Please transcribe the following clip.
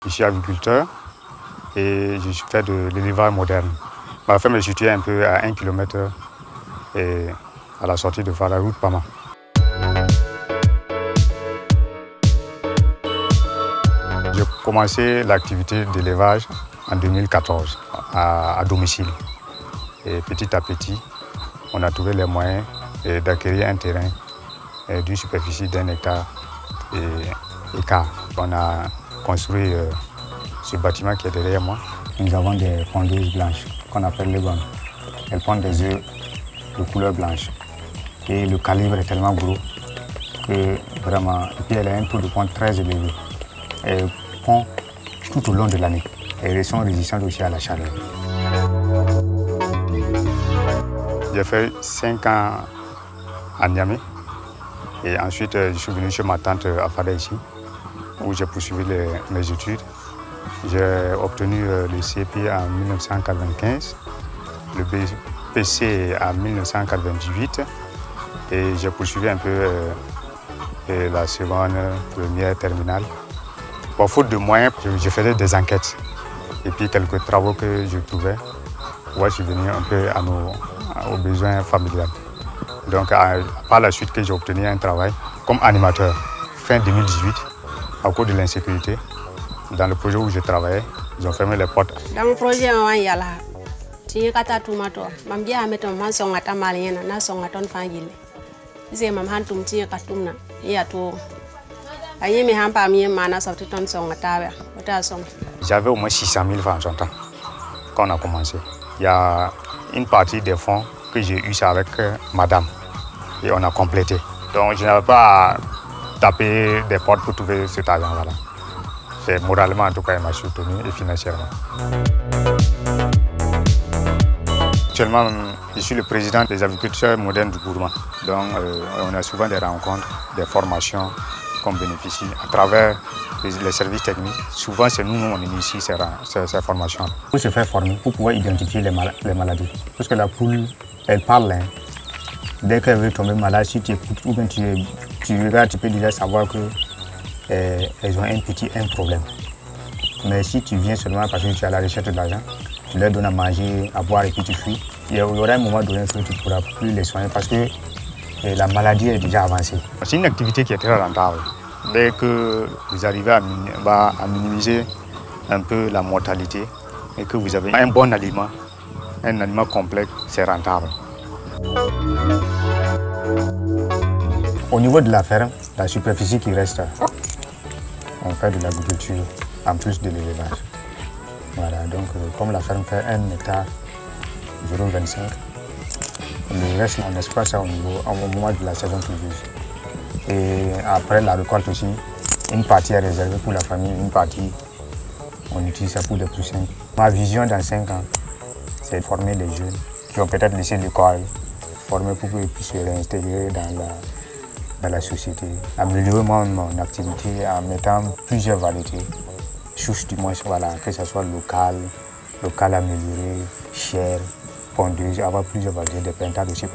Je suis agriculteur et je fais de l'élevage moderne. Ma ferme est située un peu à 1 km et à la sortie de la route Pama. J'ai commencé l'activité d'élevage en 2014 à domicile. Et petit à petit, on a trouvé les moyens d'acquérir un terrain d'une superficie d'1 hectare et quart. On a construit ce bâtiment qui est derrière moi. Nous avons des pondeuses blanches qu'on appelle les bonnes. Elles pondent des œufs de couleur blanche. Et le calibre est tellement gros que vraiment, et puis elle a un taux de ponte très élevé. Elle pond tout au long de l'année. Et elles sont résistantes aussi à la chaleur. J'ai fait 5 ans à Niamey. Et ensuite, je suis venu chez ma tante à Fada ici, où j'ai poursuivi mes études. J'ai obtenu le CEP en 1995, le BPC en 1998 et j'ai poursuivi un peu la seconde, première, terminale. Pour faute de moyens, je faisais des enquêtes et puis quelques travaux que je trouvais pour subvenir un peu aux besoins familiaux. Donc, par la suite, j'ai obtenu un travail comme animateur fin 2018 à cause de l'insécurité. Dans le projet où je travaillais, ils ont fermé les portes. Dans le projet, il y a là. Si je suis là, je suis là, je suis là, j'avais au moins 600 000 francs en son temps quand on a commencé. Il y a une partie des fonds que j'ai eu ça avec madame et on a complété. Donc je n'avais pas à taper des portes pour trouver cet argent-là. C'est moralement en tout cas, elle m'a soutenu et financièrement. Actuellement, je suis le président des agriculteurs modernes du Gourma. Donc on a souvent des rencontres, des formations qu'on bénéficie à travers les services techniques. Souvent, c'est nous, on initie ces formations. Il faut se faire former pour pouvoir identifier les maladies. Parce que la poule, elle parle. Hein. Dès qu'elle veut tomber malade, si tu écoutes ou bien tu regardes, tu peux déjà savoir qu'elles ont un problème. Mais si tu viens seulement parce que tu es à la recherche de l'argent, tu leur donnes à manger, à boire et puis tu fuis, il y aura un moment donné que tu ne pourras plus les soigner parce que la maladie est déjà avancée. C'est une activité qui est très rentable. Dès que vous arrivez à minimiser un peu la mortalité et que vous avez un bon aliment, un aliment complet, c'est rentable. Au niveau de la ferme, la superficie qui reste, on fait de l'agriculture en plus de l'élevage. Voilà, donc comme la ferme fait 1 hectare 0,25, le reste on exploite ça au moment de la saison pluvieuse. Et après la récolte aussi, une partie est réservée pour la famille, une partie on utilise ça pour des poussins. Ma vision dans 5 ans, c'est de former les jeunes qui ont peut-être laissé l'école, former pour qu'ils puissent se réintégrer dans la société, améliorer mon activité en mettant plusieurs variétés, souches du moins, voilà, que ce soit local amélioré, cher, pondeuse, avoir plusieurs variétés de pintades aussi.